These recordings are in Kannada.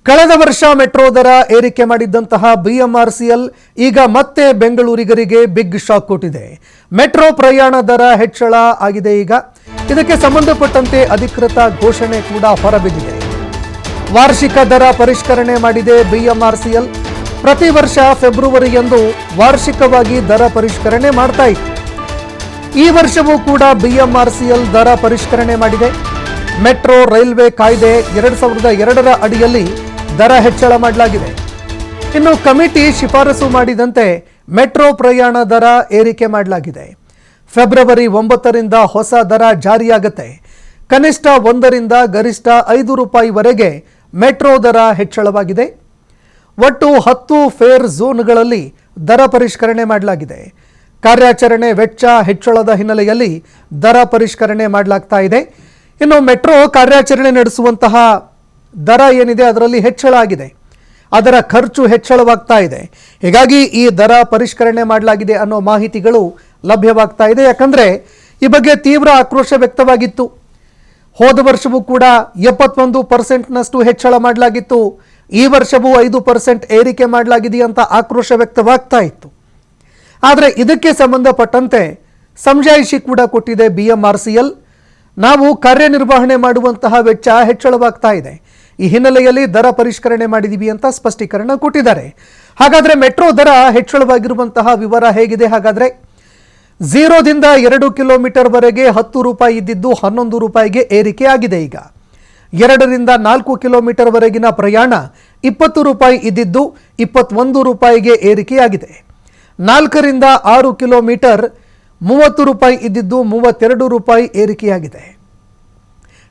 ಕಳೆದ ವರ್ಷ ಮೆಟ್ರೋ ದರ ಏರಿಕೆ ಮಾಡಿದ್ದಂತಹ ಬಿಎಂಆರ್ಸಿಎಲ್ ಈಗ ಮತ್ತೆ ಬೆಂಗಳೂರಿಗರಿಗೆ ಬಿಗ್ ಶಾಕ್ ಕೊಟ್ಟಿದೆ. ಮೆಟ್ರೋ ಪ್ರಯಾಣ ದರ ಹೆಚ್ಚಳ ಆಗಿದೆ. ಈಗ ಇದಕ್ಕೆ ಸಂಬಂಧಪಟ್ಟಂತೆ ಅಧಿಕೃತ ಘೋಷಣೆ ಕೂಡ ಹೊರಬಿದ್ದಿದೆ. ವಾರ್ಷಿಕ ದರ ಪರಿಷ್ಕರಣೆ ಮಾಡಿದೆ ಬಿಎಂಆರ್ಸಿಎಲ್. ಪ್ರತಿ ವರ್ಷ ಫೆಬ್ರವರಿಯಂದು ವಾರ್ಷಿಕವಾಗಿ ದರ ಪರಿಷ್ಕರಣೆ ಮಾಡ್ತಾ ಇತ್ತು. ಈ ವರ್ಷವೂ ಕೂಡ ಬಿಎಂಆರ್ಸಿಎಲ್ ದರ ಪರಿಷ್ಕರಣೆ ಮಾಡಿದೆ. ಮೆಟ್ರೋ ರೈಲ್ವೆ ಕಾಯ್ದೆ 2002ರ ಅಡಿಯಲ್ಲಿ ದರ ಹೆಚ್ಚಳ ಮಾಡಲಾಗಿದೆ. ಇನ್ನು ಕಮಿಟಿ ಶಿಫಾರಸು ಮಾಡಿದಂತೆ ಮೆಟ್ರೋ ಪ್ರಯಾಣ ದರ ಏರಿಕೆ ಮಾಡಲಾಗಿದೆ. ಫೆಬ್ರವರಿ 9ರಿಂದ ಹೊಸ ದರ ಜಾರಿಯಾಗುತ್ತೆ. ಕನಿಷ್ಠ 1ರಿಂದ ಗರಿಷ್ಠ 5 ರೂಪಾಯಿವರೆಗೆ ಮೆಟ್ರೋ ದರ ಹೆಚ್ಚಳವಾಗಿದೆ. ಒಟ್ಟು 10 ಫೇರ್ ಝೋನ್ಗಳಲ್ಲಿ ದರ ಪರಿಷ್ಕರಣೆ ಮಾಡಲಾಗಿದೆ. ಕಾರ್ಯಾಚರಣೆ ವೆಚ್ಚ ಹೆಚ್ಚಳದ ಹಿನ್ನೆಲೆಯಲ್ಲಿ ದರ ಪರಿಷ್ಕರಣೆ ಮಾಡಲಾಗ್ತಾ ಇದೆ. ಇನ್ನು ಮೆಟ್ರೋ ಕಾರ್ಯಾಚರಣೆ ನಡೆಸುವಂತಹ ದರ ಏನಿದೆ ಅದರಲ್ಲಿ ಹೆಚ್ಚಳ ಆಗಿದೆ. ಅದರ ಖರ್ಚು ಹೆಚ್ಚಳವಾಗ್ತಾ ಇದೆ. ಹೀಗಾಗಿ ಈ ದರ ಪರಿಷ್ಕರಣೆ ಮಾಡಲಾಗಿದೆ ಅನ್ನೋ ಮಾಹಿತಿಗಳು ಲಭ್ಯವಾಗ್ತಾ ಇದೆ. ಯಾಕಂದರೆ ಈ ಬಗ್ಗೆ ತೀವ್ರ ಆಕ್ರೋಶ ವ್ಯಕ್ತವಾಗಿತ್ತು. ಹೋದ ವರ್ಷವೂ ಕೂಡ 71%ನಷ್ಟು ಹೆಚ್ಚಳ ಮಾಡಲಾಗಿತ್ತು. ಈ ವರ್ಷವೂ 5% ಏರಿಕೆ ಮಾಡಲಾಗಿದೆಯಂತ ಆಕ್ರೋಶ ವ್ಯಕ್ತವಾಗ್ತಾ ಇತ್ತು. ಆದರೆ ಇದಕ್ಕೆ ಸಂಬಂಧಪಟ್ಟಂತೆ ಸಮಜಾಯಿಷಿ ಕೂಡ ಕೊಟ್ಟಿದೆ ಬಿಎಂಆರ್ಸಿಎಲ್. ನಾವು ಕಾರ್ಯನಿರ್ವಹಣೆ ಮಾಡುವಂತಹ ವೆಚ್ಚ ಹೆಚ್ಚಳವಾಗ್ತಾ ಇದೆ. ಈ ಹಿನ್ನೆಲೆಯಲ್ಲಿ ದರ ಪರಿಷ್ಕರಣೆ ಮಾಡಿದ್ದೀವಿ ಅಂತ ಸ್ಪಷ್ಟೀಕರಣ ಕೊಟ್ಟಿದ್ದಾರೆ. ಹಾಗಾದರೆ ಮೆಟ್ರೋ ದರ ಹೆಚ್ಚಳವಾಗಿರುವಂತಹ ವಿವರ ಹೇಗಿದೆ? ಹಾಗಾದರೆ 0ದಿಂದ 2 ಕಿಲೋಮೀಟರ್ವರೆಗೆ 10 ರೂಪಾಯಿ ಇದ್ದಿದ್ದು 11 ರೂಪಾಯಿಗೆ ಏರಿಕೆ ಆಗಿದೆ. ಈಗ 2ರಿಂದ 4 ಕಿಲೋಮೀಟರ್ವರೆಗಿನ ಪ್ರಯಾಣ 20 ರೂಪಾಯಿ ಇದ್ದಿದ್ದು 21 ರೂಪಾಯಿಗೆ ಏರಿಕೆಯಾಗಿದೆ. 4ರಿಂದ 6 ಕಿಲೋಮೀಟರ್ 30 ರೂಪಾಯಿ ಇದ್ದಿದ್ದು 32 ರೂಪಾಯಿ ಏರಿಕೆಯಾಗಿದೆ.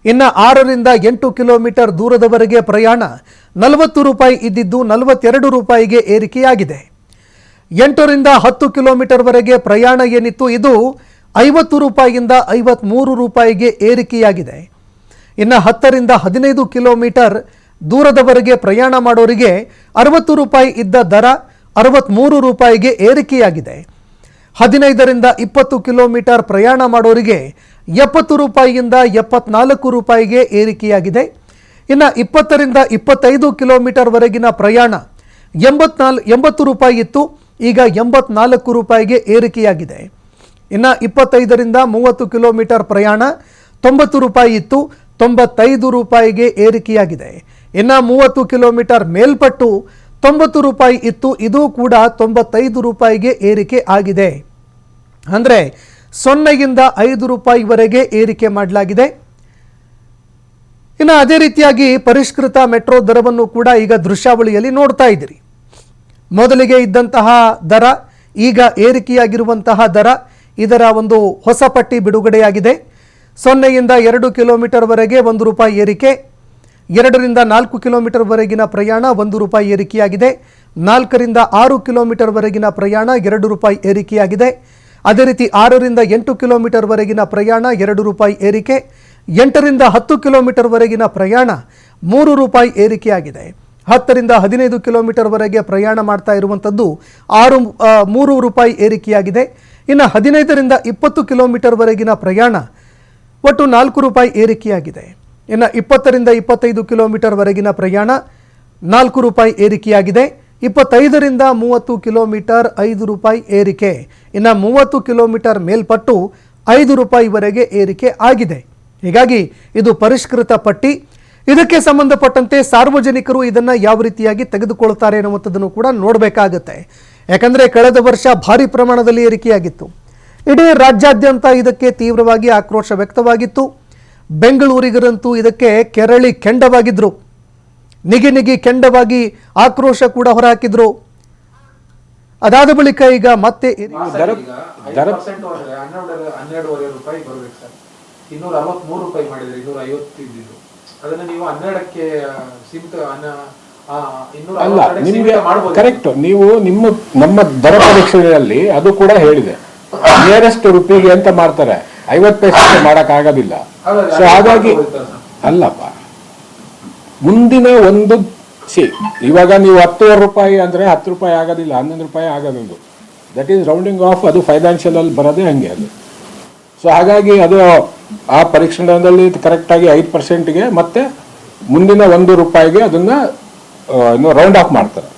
ಇನ್ನು 6ರಿಂದ 8 ಕಿಲೋಮೀಟರ್ ದೂರದವರೆಗೆ ಪ್ರಯಾಣ 40 ರೂಪಾಯಿ ಇದ್ದಿದ್ದು 42 ರೂಪಾಯಿಗೆ ಏರಿಕೆಯಾಗಿದೆ. 8ರಿಂದ 10 ಕಿಲೋಮೀಟರ್ವರೆಗೆ ಪ್ರಯಾಣ ಏನಿತ್ತು ಇದು 50 ರೂಪಾಯಿಯಿಂದ 53 ರೂಪಾಯಿಗೆ ಏರಿಕೆಯಾಗಿದೆ. ಇನ್ನು 10ರಿಂದ 15 ಕಿಲೋಮೀಟರ್ ದೂರದವರೆಗೆ ಪ್ರಯಾಣ ಮಾಡೋರಿಗೆ 60 ರೂಪಾಯಿ ಇದ್ದ ದರ 63 ರೂಪಾಯಿಗೆ ಏರಿಕೆಯಾಗಿದೆ. 15ರಿಂದ 20 ಕಿಲೋಮೀಟರ್ ಪ್ರಯಾಣ ಮಾಡೋರಿಗೆ 70 ರೂಪಾಯಿಯಿಂದ 74 ರೂಪಾಯಿಗೆ ಏರಿಕೆಯಾಗಿದೆ. ಇನ್ನು 20ರಿಂದ 25 ಕಿಲೋಮೀಟರ್ವರೆಗಿನ ಪ್ರಯಾಣ 80 ರೂಪಾಯಿ ಇತ್ತು, ಈಗ 84 ರೂಪಾಯಿಗೆ ಏರಿಕೆಯಾಗಿದೆ. ಇನ್ನು 25ರಿಂದ 30 ಕಿಲೋಮೀಟರ್ ಪ್ರಯಾಣ 90 ರೂಪಾಯಿ ಇತ್ತು, 95 ರೂಪಾಯಿಗೆ ಏರಿಕೆಯಾಗಿದೆ. ಇನ್ನು 30 ಕಿಲೋಮೀಟರ್ ಮೇಲ್ಪಟ್ಟು 90 ರೂಪಾಯಿ ಇತ್ತು, ಇದು ಕೂಡ 95 ರೂಪಾಯಿಗೆ ಏರಿಕೆ ಆಗಿದೆ. ಅಂದರೆ 0ಯಿಂದ 5 ರೂಪಾಯಿವರೆಗೆ ಏರಿಕೆ ಮಾಡಲಾಗಿದೆ. ಇನ್ನು ಅದೇ ರೀತಿಯಾಗಿ ಪರಿಷ್ಕೃತ ಮೆಟ್ರೋ ದರವನ್ನು ಕೂಡ ಈಗ ದೃಶ್ಯಾವಳಿಯಲ್ಲಿ ನೋಡ್ತಾ ಇದ್ದೀರಿ. ಮೊದಲಿಗೆ ಇದ್ದಂತಹ ದರ, ಈಗ ಏರಿಕೆಯಾಗಿರುವಂತಹ ದರ, ಇದರ ಒಂದು ಹೊಸ ಪಟ್ಟಿ ಬಿಡುಗಡೆಯಾಗಿದೆ. 0ಯಿಂದ 2 ಕಿಲೋಮೀಟರ್ವರೆಗೆ 1 ರೂಪಾಯಿ ಏರಿಕೆ, 2ರಿಂದ 4 ಕಿಲೋಮೀಟರ್ವರೆಗಿನ ಪ್ರಯಾಣ 1 ರೂಪಾಯಿ ಏರಿಕೆಯಾಗಿದೆ. 4ರಿಂದ 6 ಕಿಲೋಮೀಟರ್ವರೆಗಿನ ಪ್ರಯಾಣ 2 ರೂಪಾಯಿ ಏರಿಕೆಯಾಗಿದೆ. ಅದೇ ರೀತಿ 6ರಿಂದ 8 ಕಿಲೋಮೀಟರ್ವರೆಗಿನ ಪ್ರಯಾಣ 2 ರೂಪಾಯಿ ಏರಿಕೆ, 8ರಿಂದ 10 ಕಿಲೋಮೀಟರ್ವರೆಗಿನ ಪ್ರಯಾಣ 3 ರೂಪಾಯಿ ಏರಿಕೆಯಾಗಿದೆ. 10ರಿಂದ 15 ಕಿಲೋಮೀಟರ್ವರೆಗೆ ಪ್ರಯಾಣ ಮಾಡ್ತಾ ಇರುವಂಥದ್ದು 3 ರೂಪಾಯಿ ಏರಿಕೆಯಾಗಿದೆ. ಇನ್ನು 15ರಿಂದ 20 ಕಿಲೋಮೀಟರ್ವರೆಗಿನ ಪ್ರಯಾಣ ಒಟ್ಟು 4 ರೂಪಾಯಿ ಏರಿಕೆಯಾಗಿದೆ. ಇನ್ನು 20ರಿಂದ 25 ಕಿಲೋಮೀಟರ್ವರೆಗಿನ ಪ್ರಯಾಣ 4 ರೂಪಾಯಿ ಏರಿಕೆಯಾಗಿದೆ. 25ರಿಂದ 30 ಕಿಲೋಮೀಟರ್ 5 ರೂಪಾಯಿ ಏರಿಕೆ. ಇನ್ನು 30 ಕಿಲೋಮೀಟರ್ ಮೇಲ್ಪಟ್ಟು 5 ರೂಪಾಯಿವರೆಗೆ ಏರಿಕೆ ಆಗಿದೆ. ಹೀಗಾಗಿ ಇದು ಪರಿಷ್ಕೃತ ಪಟ್ಟಿ. ಇದಕ್ಕೆ ಸಂಬಂಧಪಟ್ಟಂತೆ ಸಾರ್ವಜನಿಕರು ಇದನ್ನು ಯಾವ ರೀತಿಯಾಗಿ ತೆಗೆದುಕೊಳ್ತಾರೆ ಅನ್ನುವಂಥದ್ದನ್ನು ಕೂಡ ನೋಡಬೇಕಾಗತ್ತೆ. ಯಾಕಂದರೆ ಕಳೆದ ವರ್ಷ ಭಾರಿ ಪ್ರಮಾಣದಲ್ಲಿ ಏರಿಕೆಯಾಗಿತ್ತು. ಇಡೀ ರಾಜ್ಯಾದ್ಯಂತ ಇದಕ್ಕೆ ತೀವ್ರವಾಗಿ ಆಕ್ರೋಶ ವ್ಯಕ್ತವಾಗಿತ್ತು. ಬೆಂಗಳೂರಿಗರಂತೂ ಇದಕ್ಕೆ ಕೆರಳಿ ಕೆಂಡವಾಗಿದ್ರು. ನಿಗಿ ಕೆಂಡವಾಗಿ ಆಕ್ರೋಶ ಕೂಡ ಹೊರಹಾಕಿದ್ರು. ಅದಾದ ಬಳಿಕ ಈಗ ಮತ್ತೆ 12.5 ರೂಪಾಯಿ ಬರಬೇಕು ಸರ್. 263 ರೂಪಾಯಿ ಮಾಡಿದ್ರೆ 250 ಇದ್ದಿದ್ದು ಅದನ್ನ ನೀವು 12ಕ್ಕೆ ಸೀಮಿತ ಅಲ್ಲ, ನಿಮಗೆ ಕರೆಕ್ಟ್. ನೀವು ನಮ್ಮ ದರ ಪರೀಕ್ಷೆಯಲ್ಲಿ ಅದು ಕೂಡ ಹೇಳಿದೆ, ನಿಯರೆಸ್ಟ್ ರುಪಿಗೆ ಅಂತ ಮಾಡ್ತಾರೆ, 50 ಪೈಸೆ ಮಾಡಕ್ ಆಗೋದಿಲ್ಲ. ಸೊ ಹಾಗಾಗಿ ಅಲ್ಲಪ್ಪ, ಮುಂದಿನ ಒಂದು ಇವಾಗ ನೀವು 10 ರೂಪಾಯಿ ಅಂದರೆ 10 ರೂಪಾಯಿ ಆಗೋದಿಲ್ಲ, 11 ರೂಪಾಯಿ ಆಗೋದೊಂದು. That is rounding off. ಅದು ಫೈನಾನ್ಷಿಯಲ್ ಅಲ್ಲಿ ಬರೋದೇ ಹಂಗೆ ಅದು. ಸೊ ಹಾಗಾಗಿ ಅದು ಆ ಪರೀಕ್ಷಣದಲ್ಲಿ ಕರೆಕ್ಟಾಗಿ 5%ಗೆ ಮತ್ತೆ ಮುಂದಿನ 1 ರೂಪಾಯಿಗೆ ಅದನ್ನು ರೌಂಡ್ ಆಫ್ ಮಾಡ್ತಾರೆ.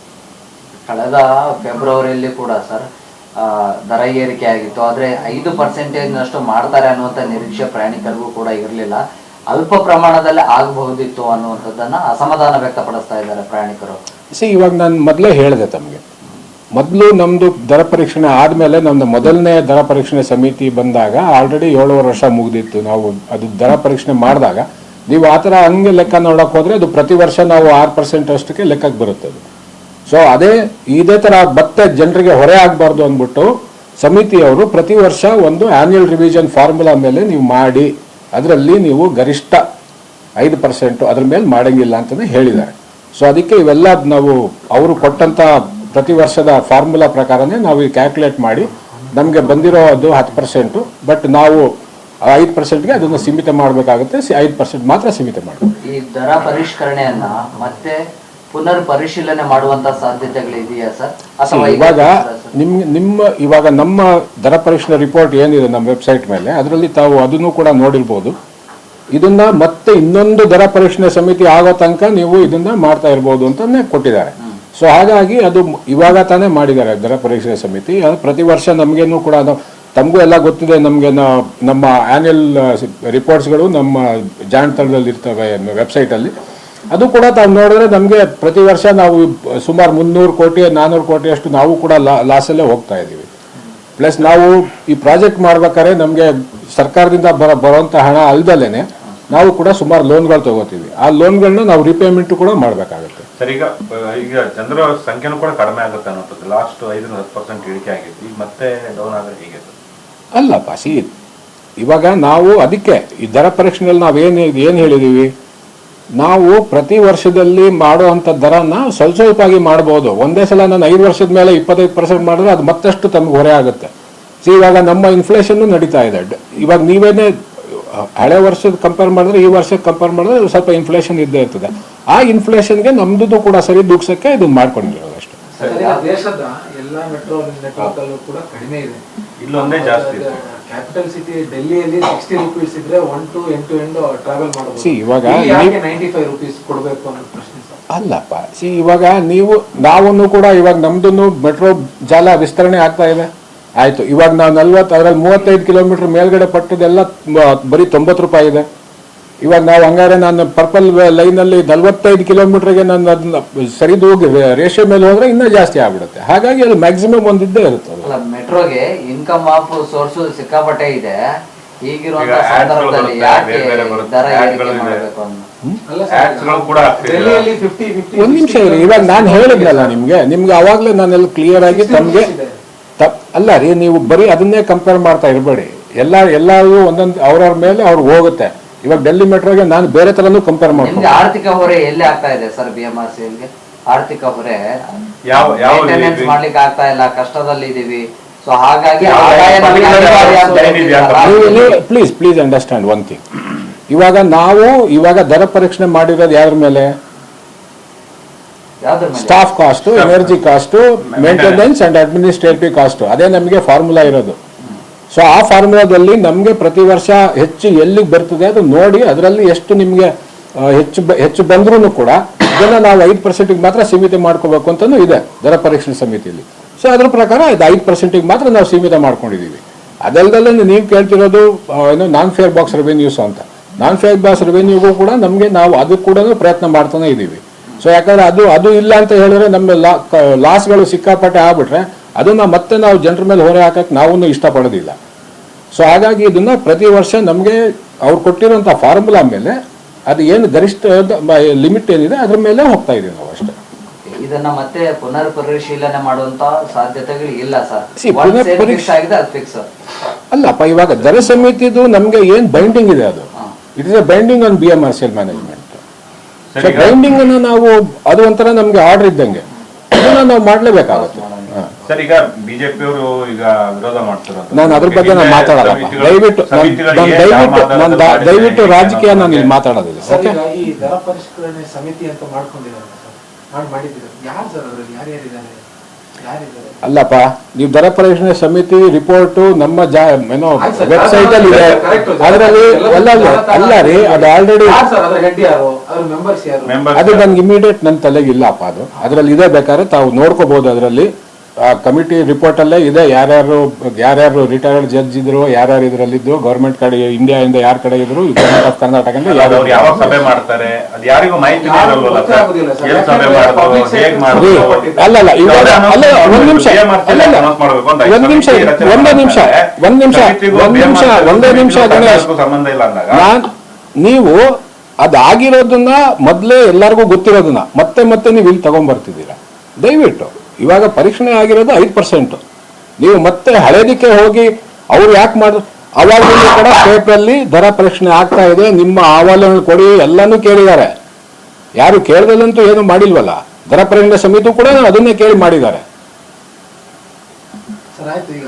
ಕಳೆದ ಫೆಬ್ರವರಿಯಲ್ಲಿ ಕೂಡ ಸರ್ ದರ ಏರಿಕೆ ಆಗಿತ್ತು, ಆದರೆ 5% ಮಾಡ್ತಾರೆ ಅನ್ನುವಂಥ ನಿರೀಕ್ಷೆ ಪ್ರಯಾಣಿಕರಿಗೂ ಕೂಡ ಇರಲಿಲ್ಲ. ಅಲ್ಪ ಪ್ರಮಾಣದಲ್ಲಿ ಆಗಬಹುದಿತ್ತು ಅನ್ನುವಂಥದ್ದನ್ನ ಅಸಮಾಧಾನ ವ್ಯಕ್ತಪಡಿಸ್ತಾ ಇದ್ದಾರೆ ಪ್ರಯಾಣಿಕರು. ಇವಾಗ ನಾನು ಮೊದಲೇ ಹೇಳಿದೆ ತಮಗೆ, ಮೊದಲು ನಮ್ಮದು ದರ ಪರೀಕ್ಷಣೆ ಆದಮೇಲೆ ನಮ್ಮದು ಮೊದಲನೇ ದರ ಪರೀಕ್ಷಣೆ ಸಮಿತಿ ಬಂದಾಗ ಆಲ್ರೆಡಿ 7.5 ವರ್ಷ ಮುಗಿದಿತ್ತು. ನಾವು ಅದು ದರ ಪರೀಕ್ಷಣೆ ಮಾಡಿದಾಗ ನೀವು ಆ ಥರ ಹಂಗೆ ಲೆಕ್ಕ ನೋಡೋಕೆ ಹೋದರೆ ಅದು ಪ್ರತಿ ವರ್ಷ ನಾವು 6% ಅಷ್ಟಕ್ಕೆ ಲೆಕ್ಕಕ್ಕೆ ಬರುತ್ತೆ ಅದು. ಸೊ ಇದೇ ಥರ ಮತ್ತೆ ಜನರಿಗೆ ಹೊರೆ ಆಗಬಾರ್ದು ಅಂದ್ಬಿಟ್ಟು ಸಮಿತಿಯವರು ಪ್ರತಿ ವರ್ಷ ಒಂದು ಆ್ಯನ್ಯಲ್ ರಿವಿಷನ್ ಫಾರ್ಮುಲಾ ಮೇಲೆ ನೀವು ಮಾಡಿ ಅದರಲ್ಲಿ ನೀವು ಗರಿಷ್ಠ 5% ಅದ್ರ ಮೇಲೆ ಮಾಡೋಂಗಿಲ್ಲ ಅಂತಲೇ ಹೇಳಿದ್ದಾರೆ. ಸೊ ಅದಕ್ಕೆ ಇವೆಲ್ಲ ನಾವು ಅವರು ಕೊಟ್ಟಂಥ ಪ್ರತಿ ವರ್ಷದ ಫಾರ್ಮುಲಾ ಪ್ರಕಾರನೇ ನಾವು ಕ್ಯಾಲ್ಕುಲೇಟ್ ಮಾಡಿ ನಮಗೆ ಬಂದಿರೋ ಅದು 10%, ಬಟ್ ನಾವು 5%ಗೆ ಅದನ್ನು ಸೀಮಿತ ಮಾಡಬೇಕಾಗುತ್ತೆ. 5% ಮಾತ್ರ ಸೀಮಿತ ಮಾಡಬೇಕು. ಈ ದರ ಪರಿಷ್ಕರಣೆಯನ್ನ ಮತ್ತೆ ಪುನರ್ ಪರಿಶೀಲನೆ ಮಾಡುವಂತ ಸಾಧ್ಯತೆಗಳಿದೆಯಾ ಸರ್? ಅಥವಾ ಇವಾಗ ನಮ್ಮ ದರ ಪರೀಕ್ಷಣೆ ರಿಪೋರ್ಟ್ ಏನಿದೆ ನಮ್ಮ ವೆಬ್ಸೈಟ್ ಮೇಲೆ ಅದರಲ್ಲಿ ತಾವು ಅದನ್ನು ಕೂಡ ನೋಡಿರ್ಬೋದು. ಇದನ್ನ ಮತ್ತೆ ಇನ್ನೊಂದು ದರ ಪರೀಕ್ಷಣೆ ಸಮಿತಿ ಆಗೋ ತನಕ ನೀವು ಇದನ್ನ ಮಾಡ್ತಾ ಇರ್ಬೋದು ಅಂತಾನೆ ಕೊಟ್ಟಿದ್ದಾರೆ. ಸೊ ಹಾಗಾಗಿ ಅದು ಇವಾಗ ತಾನೇ ಮಾಡಿದ್ದಾರೆ ದರ ಪರೀಕ್ಷೆ ಸಮಿತಿ. ಪ್ರತಿ ವರ್ಷ ನಮಗೇನು ಕೂಡ ತಮಗೂ ಎಲ್ಲ ಗೊತ್ತಿದೆ, ನಮಗೆ ನಮ್ಮ ಆ್ಯನ್ಯಲ್ ರಿಪೋರ್ಟ್ಸ್ಗಳು ನಮ್ಮ ಜಾಣತನದಲ್ಲಿ ಇರ್ತವೆ ವೆಬ್ಸೈಟಲ್ಲಿ. ಅದು ಕೂಡ ತಾವು ನೋಡಿದ್ರೆ ನಮಗೆ ಪ್ರತಿ ವರ್ಷ ನಾವು ಸುಮಾರು 300 ಕೋಟಿ 400 ಕೋಟಿ ಅಷ್ಟು ನಾವು ಕೂಡ ಲಾಸಲ್ಲೇ ಹೋಗ್ತಾ ಇದ್ದೀವಿ. ಪ್ಲಸ್ ನಾವು ಈ ಪ್ರಾಜೆಕ್ಟ್ ಮಾಡ್ಬೇಕಾದ್ರೆ ನಮಗೆ ಸರ್ಕಾರದಿಂದ ಬರುವಂಥ ಹಣ ಅಲ್ದಲೇನೆ ನಾವು ಕೂಡ ಸುಮಾರು ಲೋನ್ಗಳು ತಗೋತೀವಿ. ಆ ಲೋನ್ಗಳನ್ನ ನಾವು ರಿಪೇಮೆಂಟ್ ಕೂಡ ಮಾಡಬೇಕಾಗುತ್ತೆ. ಸರ್, ಈಗ ಜನರ ಸಂಖ್ಯೆನೂ ಕೂಡ ಕಡಿಮೆ ಆಗುತ್ತೆ ಅನ್ನೋದು ಲಾಸ್ಟ್ 5-10% ಇಳಿಕೆ ಆಗಿತ್ತು. ಈಗ ಮತ್ತೆ ಡೌನ್ ಆದರೆ ಹೇಗೆ? ಅಲ್ಲಪ್ಪ, ಇವಾಗ ನಾವು ಅದಕ್ಕೆ ಈ ದರ ಪರೀಕ್ಷೆಯಲ್ಲಿ ನಾವು ಏನು ಹೇಳಿದೀವಿ, ನಾವು ಪ್ರತಿ ವರ್ಷದಲ್ಲಿ ಮಾಡುವಂಥ ದರನ ಸ್ವಲ್ಪ ಆಗಿ ಮಾಡ್ಬೋದು. ಒಂದೇ ಸಲ ನಾನು 5 ವರ್ಷದ ಮೇಲೆ 25% ಮಾಡಿದ್ರೆ ಅದು ಮತ್ತಷ್ಟು ತಮ್ಗೆ ಹೊರೆ ಆಗುತ್ತೆ. ಇವಾಗ ನಮ್ಮ ಇನ್ಫ್ಲೇಷನ್ನು ನಡೀತಾ ಇದೆ. ಇವಾಗ ನೀವೇನೇ ಹಳೆ ವರ್ಷದ ಕಂಪೇರ್ ಮಾಡಿದ್ರೆ ಈ ವರ್ಷಕ್ಕೆ ಕಂಪೇರ್ ಮಾಡಿದ್ರೆ ಸ್ವಲ್ಪ ಇನ್ಫ್ಲೇಷನ್ ಇದ್ದೇ ಇರ್ತದೆ. ಆ ಇನ್ಫ್ಲೇಷನ್ಗೆ ನಮ್ದು ಕೂಡ ಸರಿ ದೂಗ್ಸಕ್ಕೆ ಇದು ಮಾಡ್ಕೊಂಡಿರೋದು ಅಷ್ಟೇ. ದೇಶದ ಎಲ್ಲ ಮೆಟ್ರೋ ನೆಟ್ವರ್ಕ್ ಅಲ್ಲೂ ಕೂಡ ಕಡಿಮೆ ಇದೆ, ಇಲ್ಲೊಂದೇ ಜಾಸ್ತಿ ಇದೆ. ಕ್ಯಾಪಿಟಲ್ ಸಿಟಿ ಡೆಲ್ಲಿಯಲ್ಲಿ 60 ರೂಪೀಸ್ ಇದ್ರೆ 1 to end to end travel ಮಾಡಬಹುದು. ಇವಾಗ 95 ರೂಪೀಸ್ ಕೊಡಬೇಕು ಅನ್ನೋ ಪ್ರಶ್ನೆ ಸರ್. ಅಲ್ಲಪ್ಪ, ಇವಾಗ ನಾವು ಕೂಡ ಇವಾಗ ನಮ್ದು ಮೆಟ್ರೋ ಜಾಲ ವಿಸ್ತರಣೆ ಆಗ್ತಾ ಇದೆ. ಆಯ್ತು, ಇವಾಗ ನಾವು 40 ಅದರಲ್ಲಿ 35 ಕಿಲೋಮೀಟರ್ ಮೇಲ್ಗಡೆ ಪಟ್ಟದೆಲ್ಲ ಬರೀ 90 ರೂಪಾಯಿ ಇದೆ. ಇವಾಗ ನಾವು ಹಂಗಾರೆ ನಾನು ಪರ್ಪಲ್ ಲೈನಲ್ಲಿ 45 ಕಿಲೋಮೀಟರ್ಗೆ ನಾನು ಅದನ್ನ ಸರಿದು ಹೋಗಿ ರೇಷಿಯೋ ಮೇಲೆ ಹೋದ್ರೆ ಇನ್ನೂ ಜಾಸ್ತಿ ಆಗ್ಬಿಡುತ್ತೆ. ಹಾಗಾಗಿ ಅಲ್ಲಿ ಮ್ಯಾಕ್ಸಿಮಮ್ ಒಂದಿದ್ದೇ ಇರುತ್ತೆ. ಮೆಟ್ರೋಗೆ ಇನ್ಕಮ್ ಆಫ್ ಸೋರ್ಸ್ ಸಿಕ್ಕಾಪಟ್ಟೆ ಇದೆ. ಈಗಿರುವಂತ ಸಂದರ್ಭದಲ್ಲಿ ಯಾಕೆ ದರ ಏರಿಕೆ ಮಾಡಬೇಕು ಒಂದ್ ನಿಮಿಷ ಇರಿ. ಇವಾಗ ನಾನು ಹೇಳಿದ್ನಲ್ಲ ನಿಮ್ಗೆ ಅವಾಗ್ಲೇ ನಾನೆಲ್ಲ ಕ್ಲಿಯರ್ ಆಗಿ ತಮ್ಗೆ ಅಲ್ಲ ರೀ, ನೀವು ಬರೀ ಅದನ್ನೇ ಕಂಪೇರ್ ಮಾಡ್ತಾ ಇರಬೇಡಿ. ಎಲ್ಲರೂ ಒಂದೊಂದು ಅವ್ರವ್ರ ಮೇಲೆ ಅವ್ರಿಗೆ ಹೋಗುತ್ತೆ. ಇವಾಗ ಡೆಲ್ಲಿ ಮೆಟ್ರೋಗೆ ನಾನು ಬೇರೆ ತರನು ಕಂಪೇರ್ ಮಾಡ್ತೀನಿ. ಆರ್ಥಿಕ ಹೊರೆ ಎಲ್ಲಿ ಆಗ್ತಾ ಇದೆ ಸರ್? BMRCL ಆರ್ಥಿಕ ಹೊರೆ ಮಾಡ್ಲಿಕ್ಕೆ ಆಗ್ತಾ ಇಲ್ಲ, ಕಷ್ಟದಲ್ಲಿ ಇದೀವಿ. ಸೊ ಹಾಗಾಗಿ ಪ್ಲೀಸ್ ಅಂಡರ್ಸ್ಟ್ಯಾಂಡ್ ಒನ್ ಥಿಂಗ್. ಇವಾಗ ದರ ಪರೀಕ್ಷಣೆ ಮಾಡಿರೋದು ಯಾರ ಮೇಲೆ? Staff cost, energy cost, maintenance and administrative cost. ಅದೇ ನಮಗೆ ಫಾರ್ಮುಲಾ ಇರೋದು. ಸೊ ಆ ಫಾರ್ಮುಲಾದಲ್ಲಿ ನಮಗೆ ಪ್ರತಿ ವರ್ಷ ಹೆಚ್ಚು ಎಲ್ಲಿಗೆ ಬರ್ತದೆ ಅದು ನೋಡಿ ಅದರಲ್ಲಿ ಎಷ್ಟು ನಿಮಗೆ ಹೆಚ್ಚು ಬಂದ್ರೂ ಕೂಡ ಇದನ್ನು ನಾವು 5%ಗೆ ಮಾತ್ರ ಸೀಮಿತ ಮಾಡ್ಕೋಬೇಕು ಅಂತಲೂ ಇದೆ ದರ ಪರೀಕ್ಷಣೆ ಸಮಿತಿಯಲ್ಲಿ. ಸೊ ಅದ್ರ ಪ್ರಕಾರ ಇದು 5%ಗೆ ಮಾತ್ರ ನಾವು ಸೀಮಿತ ಮಾಡ್ಕೊಂಡಿದ್ದೀವಿ. ಅದಲ್ಲದಲ್ಲೇ ನೀವು ಕೇಳ್ತಿರೋದು ಏನೋ ನಾನ್ ಫೇರ್ ಬಾಕ್ಸ್ ರೆವೆನ್ಯೂಸ್ ಅಂತ. ನಾನ್ ಫೇರ್ ಬಾಕ್ಸ್ ರೆವೆನ್ಯೂಗೂ ಕೂಡ ನಮಗೆ ನಾವು ಅದು ಕೂಡ ಪ್ರಯತ್ನ ಮಾಡ್ತಾನೆ ಇದ್ದೀವಿ. ಸೊ ಯಾಕಂದ್ರೆ ಅದು ಇಲ್ಲ ಅಂತ ಹೇಳಿದ್ರೆ ನಮ್ಮ ಲಾಸ್ಗಳು ಸಿಕ್ಕಾಪಟ್ಟೆ ಆಗ್ಬಿಟ್ರೆ ಅದನ್ನ ಮತ್ತೆ ನಾವು ಜನರ ಮೇಲೆ ಹೊರೆ ಹಾಕಕ್ಕೆ ನಾವು ಇಷ್ಟಪಡೋದಿಲ್ಲ. ಸೊ ಹಾಗಾಗಿ ಇದನ್ನ ಪ್ರತಿ ವರ್ಷ ನಮಗೆ ಅವ್ರು ಕೊಟ್ಟಿರೋಂಥ ಫಾರ್ಮುಲಾ ಮೇಲೆ ಅದು ಏನು ಗರಿಷ್ಠ ಲಿಮಿಟ್ ಏನಿದೆ ಅದ್ರ ಮೇಲೆ ಹೋಗ್ತಾ ಇದೀವಿ ನಾವು ಅಷ್ಟೇ. ಇದನ್ನ ಮತ್ತೆ ಪುನರ್ ಪರಿಶೀಲನೆ ಮಾಡುವಂತ ಸಾಧ್ಯತೆಗಳು ಇಲ್ಲ ಸರ್. ಅಲ್ಲಪ್ಪ, ಇವಾಗ ದರ ಸಮಿತಿದು ನಮ್ಗೆ ಏನ್ ಬೈಂಡಿಂಗ್ ಇದೆ ಅದು it is A binding on BMRCL management. So binding ಅನ್ನು ನಾವು ಅದು ಒಂಥರ ನಮ್ಗೆ ಆರ್ಡರ್ ಇದ್ದಂಗೆ ಅದನ್ನ ನಾವು ಮಾಡ್ಲೇಬೇಕಾಗುತ್ತೆ. ಸರ್, ಈಗ ಬಿಜೆಪಿಯವರು ಈಗ ವಿರೋಧ ಮಾಡ್ತಾರೆ. ನಾನು ಅದ್ರ ಬಗ್ಗೆ ನಾನು ಮಾತಾಡಲ್ಲಪ್ಪ. ದಯವಿಟ್ಟು ರಾಜಕೀಯ ನಾನು ಇಲ್ಲಿ ಮಾತಾಡೋದಿಲ್ಲ. ಈ ದರ ಪರಿಷ್ಕರಣೆ ಸಮಿತಿ ಅಂತ ಮಾಡ್ಕೊಂಡಿದ್ದಾರೆ, ಮಾಡಿದ್ದೀರಾ? ಯಾರು ಸರ್ ಅದರಲ್ಲಿ ಯಾರ್ಯಾರಿದ್ದಾರೆ? ಯಾರಿದ್ದಾರೆ? ಅಲ್ಲಪ್ಪ, ನೀವು ದರ ಪರಿಷ್ಕರಣೆ ಸಮಿತಿ ರಿಪೋರ್ಟ್ ನಮ್ಮ ಏನೋ ಆಯ್ತು ಸರ್, ವೆಬ್ಸೈಟ್ ಅಲ್ಲಿ ಇದೆ. correct sir. ಅದರಲ್ಲಿ ಅಲ್ಲ ರೀ, ಅದು ಆಲ್ರೆಡಿ ಯಾರು ಸರ್ ಅದ್ರ ಹೆಡ್ ಯಾರು, ಅದ್ರ ಮೆಂಬರ್ಸ್ ಯಾರು? ಅದು ನನ್ಗೆ ಇಮಿಡಿಯೇಟ್ ನನ್ನ ತಲೆಗೆ ಇಲ್ಲಪ್ಪ. ಅದು ಅದರಲ್ಲಿ ಇದೆ, ಬೇಕಾದ್ರೆ ತಾವು ನೋಡ್ಕೋಬಹುದು. ಅದರಲ್ಲಿ ಆ ಕಮಿಟಿ ರಿಪೋರ್ಟ್ ಅಲ್ಲೇ ಇದೆ, ಯಾರ್ಯಾರು ರಿಟೈರ್ಡ್ ಜಡ್ಜ್ ಇದ್ರು, ಯಾರ್ಯಾರು ಇದರಲ್ಲಿದ್ದು, ಗೌರ್ಮೆಂಟ್ ಕಡೆ ಇಂಡಿಯಾದಿಂದ ಯಾರ ಕಡೆ ಇದ್ರು, ಗೌರ್ಮೆಂಟ್ ಆಫ್ ಕರ್ನಾಟಕ ಅವ್ರು ಯಾವಾಗ ಸಭೆ ಮಾಡ್ತಾರೆ ಅದು ಯಾರಿಗೂ ಮಾಹಿತಿ ಇರಲ್ವಲ್ಲ ಸರ್. ಎಲ್ಲಿ ಸಭೆ ಮಾಡೋದು, ಹೇಗ್ ಮಾಡೋದು, ಅಲ್ಲ ಇವಾಗ ಅಲ್ಲ ಒಂದ್ ನಿಮಿಷ ಒಂದೇ ನಿಮಿಷ ಗಣೇಶ್, ಸಂಬಂಧ ಇಲ್ಲ ಅಂದಾಗ ನೀವು ಅದಾಗಿರೋದನ್ನ ಮೊದ್ಲೇ ಎಲ್ಲರಿಗೂ ಗೊತ್ತಿರೋದನ್ನ ಮತ್ತೆ ನೀವು ಇಲ್ಲಿ ತಗೊಂಡ್ಬರ್ತಿದ್ದೀರಾ. ದಯವಿಟ್ಟು ಇವಾಗ ಪರೀಕ್ಷಣೆ ಆಗಿರೋದು 5%. ನೀವು ಮತ್ತೆ ಹಳೇದಕ್ಕೆ ಹೋಗಿ ಅವ್ರು ಯಾಕೆ ಮಾಡಿದ್ರು, ಅವಾಗಲೂ ಕೂಡ ಪೇಪರಲ್ಲಿ ದರ ಪರೀಕ್ಷಣೆ ಆಗ್ತಾ ಇದೆ, ನಿಮ್ಮ ಅಹವಾಲನ್ನು ಕೊಡಿ ಎಲ್ಲಾನು ಕೇಳಿದ್ದಾರೆ. ಯಾರು ಕೇಳ್ದಲ್ಲಂತೂ ಏನು ಮಾಡಿಲ್ವಲ್ಲ. ದರ ಪರೀಕ್ಷಣೆ ಸಮಿತಿ ಕೂಡ ಅದನ್ನೇ ಕೇಳಿ ಮಾಡಿದ್ದಾರೆ. ಸರ್ ಆಯ್ತು, ಈಗ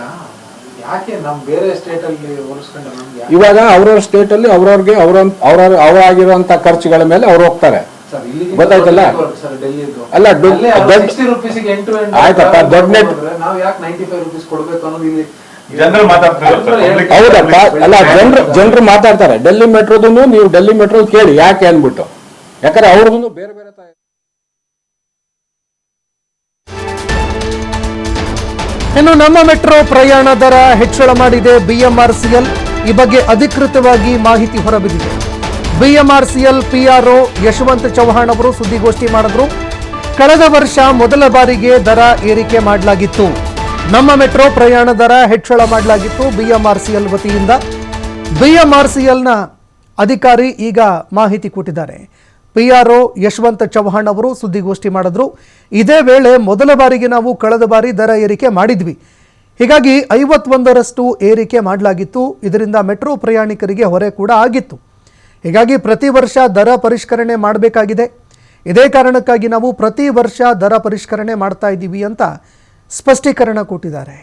ಯಾಕೆ ನಮ್ ಬೇರೆ ಸ್ಟೇಟ್ ಅಲ್ಲಿ ಹೋಲಿಸ್ಕೊಂಡ್ರೆ ನಮ್ಗೆ ಇವಾಗ ಅವ್ರವ್ರ ಸ್ಟೇಟ್ ಅಲ್ಲಿ ಅವರಾಗಿರುವಂತ ಖರ್ಚುಗಳ ಮೇಲೆ ಅವ್ರು ಹೋಗ್ತಾರೆ. ಗೊತ್ತಾಯ್ತಲ್ಲ? ಅಲ್ಲ ಆಯ್ತಪ್ಪ, ದೊಡ್ಡ ನೆಟ್ ನಾವು ಯಾಕೆ 95 ರೂಪೀಸ್ ಕೊಡ್ಬೇಕು ಅನ್ನೋದು ಇಲ್ಲಿ ಜನರು ಮಾತಾಡ್ತಾರೆ. ಹೌದಪ್ಪ, ಅಲ್ಲ ಜನರು ಮಾತಾಡ್ತಾರೆ. ಡೆಲ್ಲಿ ಮೆಟ್ರೋದನ್ನು ನೀವು ಡೆಲ್ಲಿ ಮೆಟ್ರೋ ಕೇಳಿ ಯಾಕೆ ಅನ್ಬಿಟ್ಟು, ಯಾಕಂದ್ರೆ ಅವ್ರದ್ದು ಬೇರೆ ಬೇರೆ ಇನ್ನು ನಮ್ಮ ಮೆಟ್ರೋ ಪ್ರಯಾಣ ದರ ಹೆಚ್ಚಳ ಮಾಡಿದೆ BMRCL. ಈ ಬಗ್ಗೆ ಅಧಿಕೃತವಾಗಿ ಮಾಹಿತಿ ಹೊರಬಿದ್ದಿದೆ. BMRCL PRO ಯಶವಂತ್ ಚೌಹಾಣ್ ಅವರು ಸುದ್ದಿಗೋಷ್ಠಿ ಮಾಡಿದ್ರು. ಕಳೆದ ವರ್ಷ ಮೊದಲ ಬಾರಿಗೆ ದರ ಏರಿಕೆ ಮಾಡಲಾಗಿತ್ತು. ನಮ್ಮ ಮೆಟ್ರೋ ಪ್ರಯಾಣ ದರ ಹೆಚ್ಚಳ ಮಾಡಲಾಗಿತ್ತು BMRCL ವತಿಯಿಂದ. BMRCLನ ಅಧಿಕಾರಿ ಈಗ ಮಾಹಿತಿ ಕೊಟ್ಟಿದ್ದಾರೆ. PRO ಯಶವಂತ್ ಚೌಹಾಣ್ ಅವರು ಸುದ್ದಿಗೋಷ್ಠಿ ಮಾಡಿದ್ರು. ಇದೇ ವೇಳೆ ಮೊದಲ ಬಾರಿಗೆ ನಾವು ಕಳೆದ ಬಾರಿ ದರ ಏರಿಕೆ ಮಾಡಿದ್ವಿ, ಹೀಗಾಗಿ 51ರಷ್ಟು ಏರಿಕೆ ಮಾಡಲಾಗಿತ್ತು. ಇದರಿಂದ ಮೆಟ್ರೋ ಪ್ರಯಾಣಿಕರಿಗೆ ಹೊರೆ ಕೂಡ ಆಗಿತ್ತು. ಹೀಗಾಗಿ ಪ್ರತಿ ವರ್ಷ ದರ ಪರಿಷ್ಕರಣೆ ಮಾಡಬೇಕಾಗಿದೆ. ಇದೇ ಕಾರಣಕ್ಕಾಗಿ ನಾವು ಪ್ರತಿ ವರ್ಷ ದರ ಪರಿಷ್ಕರಣೆ ಮಾಡ್ತಾ ಇದ್ದೀವಿ ಅಂತ ಸ್ಪಷ್ಟೀಕರಣ ಕೊಟ್ಟಿದ್ದಾರೆ.